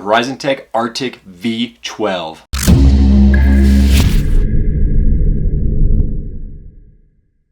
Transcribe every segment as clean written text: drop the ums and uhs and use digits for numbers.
Horizon Tech Arctic V12.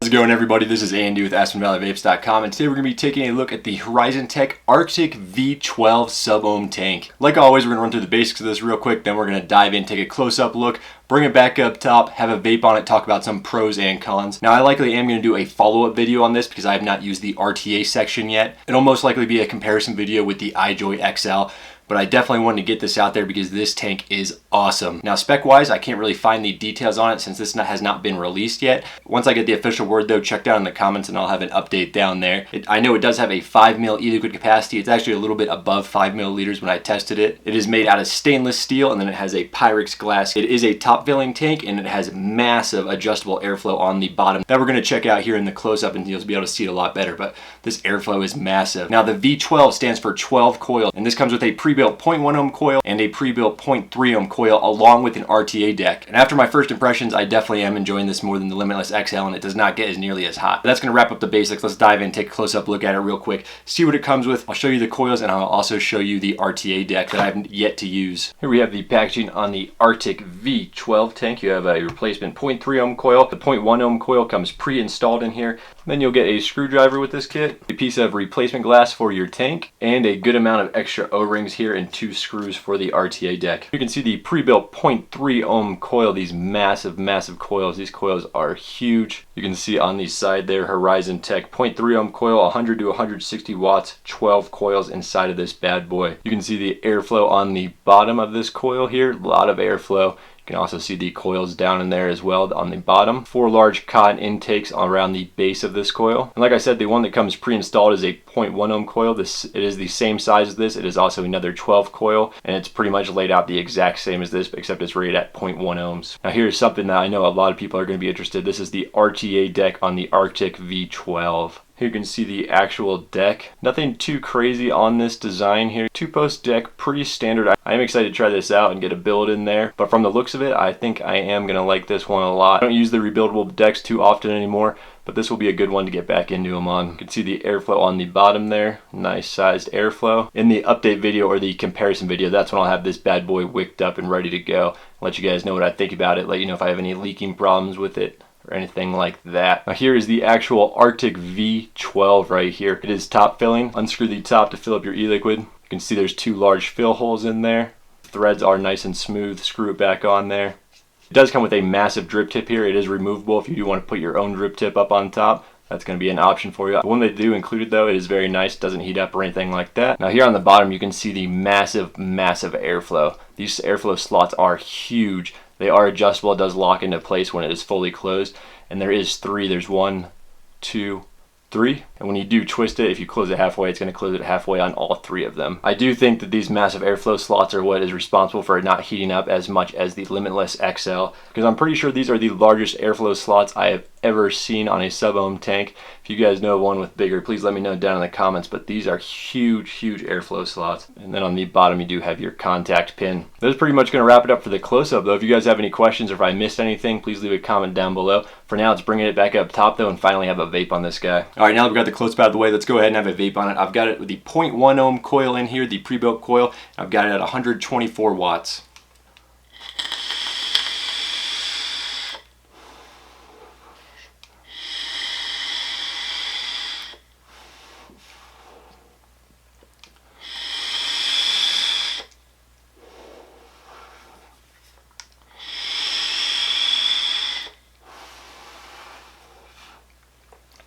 How's it going, everybody? This is Andy with AspenValleyVapes.com, and today we're going to be taking a look at the Horizon Tech Arctic V12 sub-ohm tank. Like always, we're going to run through the basics of this real quick, then we're going to dive in, take a close-up look, bring it back up top, have a vape on it, talk about some pros and cons. Now, I likely am going to do a follow-up video on this because I have not used the RTA section yet. It'll most likely be a comparison video with the iJoy XL, but I definitely wanted to get this out there because this tank is awesome. Now, spec-wise, I can't really find the details on it since this has not been released yet. Once I get the official word, though, check down in the comments and I'll have an update down there. I know it does have a 5 ml e-liquid capacity. It's actually a little bit above 5 milliliters when I tested it. It is made out of stainless steel, and then it has a Pyrex glass. It is a top-filling tank, and it has massive adjustable airflow on the bottom that we're going to check out here in the close-up, and you'll be able to see it a lot better, but this airflow is massive. Now, the V12 stands for 12 coil, and this comes with a pre-built 0.1 ohm coil and a pre-built 0.3 ohm coil along with an RTA deck. And after my first impressions, I definitely am enjoying this more than the Limitless XL, and it does not get as nearly as hot. But that's going to wrap up the basics. Let's dive in, take a close-up look at it real quick, see what it comes with. I'll show you the coils, and I'll also show you the RTA deck that I have yet to use. Here we have the packaging on the Arctic V12 tank. You have a replacement 0.3 ohm coil. The 0.1 ohm coil comes pre-installed in here. Then you'll get a screwdriver with this kit, a piece of replacement glass for your tank, and a good amount of extra O-rings here and 2 screws for the RTA deck. You can see the pre-built 0.3 ohm coil, these massive coils. These coils are huge. You can see on the side there, Horizon Tech 0.3 ohm coil, 100 to 160 watts, 12 coils inside of this bad boy. You can see the airflow on the bottom of this coil here, a lot of airflow. You can also see the coils down in there as well on the bottom. 4 large cotton intakes around the base of this coil. And like I said, the one that comes pre-installed is a 0.1 ohm coil. It is the same size as this. It is also another 12 coil, and it's pretty much laid out the exact same as this, except it's rated at 0.1 ohms. Now here's something that I know a lot of people are going to be interested. This is the RTA deck on the Arctic V12. Here you can see the actual deck. Nothing too crazy on this design here. 2-post deck, pretty standard. I am excited to try this out and get a build in there. But from the looks of it, I think I am going to like this one a lot. I don't use the rebuildable decks too often anymore, but this will be a good one to get back into them on. You can see the airflow on the bottom there. Nice sized airflow. In the update video or the comparison video, that's when I'll have this bad boy wicked up and ready to go. Let you guys know what I think about it. Let you know if I have any leaking problems with it or anything like that. Now here is the actual Arctic V12 right here. It is top filling. Unscrew the top to fill up your e-liquid. You can see there's 2 large fill holes in there. Threads are nice and smooth. Screw it back on there. It does come with a massive drip tip here. It is removable if you do want to put your own drip tip up on top. That's going to be an option for you. The one they do included, though, it is very nice. Doesn't heat up or anything like that. Now here on the bottom, you can see the massive airflow. These airflow slots are huge. They are adjustable. It does lock into place when it is fully closed. And there is 3. There's 1, 2, 3. And when you do twist it, if you close it halfway, it's going to close it halfway on all 3 of them. I do think that these massive airflow slots are what is responsible for it not heating up as much as the Limitless XL, because I'm pretty sure these are the largest airflow slots I have ever seen on a sub-ohm tank. If you guys know one with bigger, please let me know down in the comments, but these are huge airflow slots. And then on the bottom, you do have your contact pin. That's pretty much going to wrap it up for the close-up, though. If you guys have any questions or if I missed anything, please leave a comment down below. For now, let's bring it back up top, though, and finally have a vape on this guy. All right, now that we've got the close-up out of the way, let's go ahead and have a vape on it. I've got it with the 0.1 ohm coil in here, the pre-built coil. I've got it at 124 watts.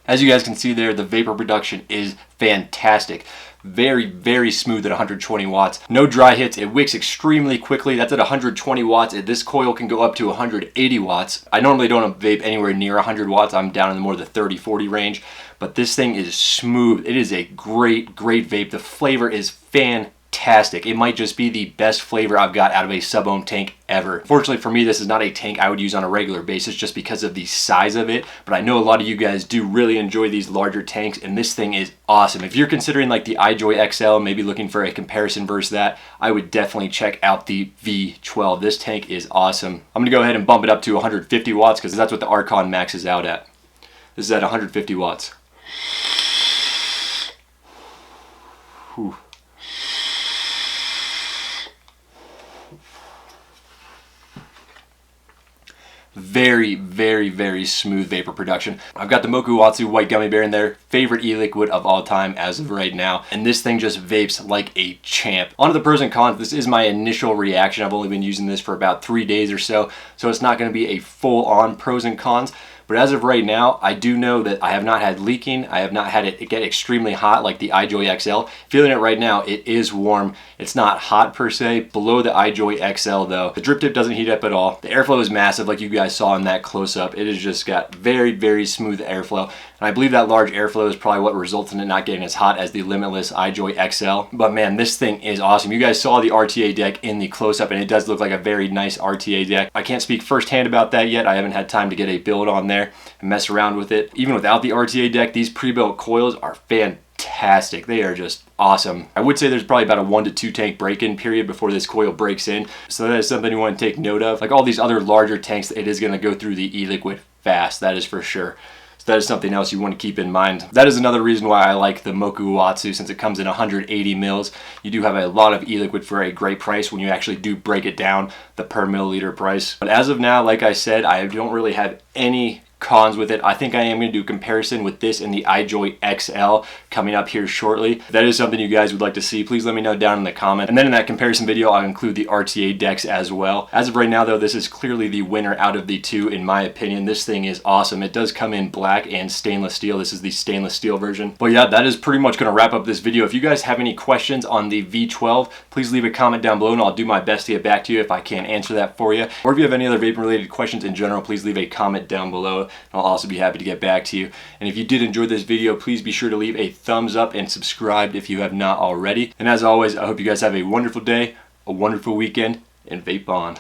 As you guys can see there, the vapor production is fantastic. Very smooth at 120 watts. No dry hits. It wicks extremely quickly. That's at 120 watts. This coil can go up to 180 watts. I normally don't vape anywhere near 100 watts. I'm down in more the 30-40 range. But this thing is smooth. It is a great vape. The flavor is fantastic. It might just be the best flavor I've got out of a sub-ohm tank ever. Fortunately for me, this is not a tank I would use on a regular basis just because of the size of it, but I know a lot of you guys do really enjoy these larger tanks, and this thing is awesome. If you're considering like the iJoy XL, maybe looking for a comparison versus that, I would definitely check out the V12. This tank is awesome. I'm gonna go ahead and bump it up to 150 watts because that's what the Archon Max is out at. This is at 150 watts. Whew. very, very, very smooth vapor production. I've got the Mokuwatsu white gummy bear in there, favorite e-liquid of all time as of right now, and this thing just vapes like a champ. On to the pros and cons. This is my initial reaction. I've only been using this for about 3 days or so it's not going to be a full-on pros and cons. But as of right now, I do know that I have not had leaking. I have not had it get extremely hot like the iJoy XL. Feeling it right now, it is warm. It's not hot per se, below the iJoy XL though. The drip tip doesn't heat up at all. The airflow is massive like you guys saw in that close-up. It has just got very, very smooth airflow. And I believe that large airflow is probably what results in it not getting as hot as the limitless iJoy XL. But man, this thing is awesome. You guys saw the RTA deck in the close-up and it does look like a very nice RTA deck. I can't speak firsthand about that yet. I haven't had time to get a build on there and mess around with it. Even without the RTA deck, these pre-built coils are fantastic. They are just awesome. I would say there's probably about a 1 to 2 tank break-in period before this coil breaks in. So that is something you want to take note of. Like all these other larger tanks, it is going to go through the e-liquid fast. That is for sure. That is something else you want to keep in mind. That is another reason why I like the Mokuwatsu, since it comes in 180 mils. You do have a lot of e-liquid for a great price when you actually do break it down, the per milliliter price. But as of now, like I said, I don't really have any cons with it. I think I am going to do a comparison with this and the iJoy XL coming up here shortly. If that is something you guys would like to see, please let me know down in the comment. And then in that comparison video, I'll include the RTA decks as well. As of right now though, this is clearly the winner out of the two in my opinion. This thing is awesome. It does come in black and stainless steel. This is the stainless steel version. But yeah, that is pretty much going to wrap up this video. If you guys have any questions on the V12, please leave a comment down below and I'll do my best to get back to you if I can answer that for you. Or if you have any other vaping related questions in general, please leave a comment down below. I'll also be happy to get back to you. And if you did enjoy this video, please be sure to leave a thumbs up and subscribe if you have not already. And as always, I hope you guys have a wonderful day, a wonderful weekend, and vape on.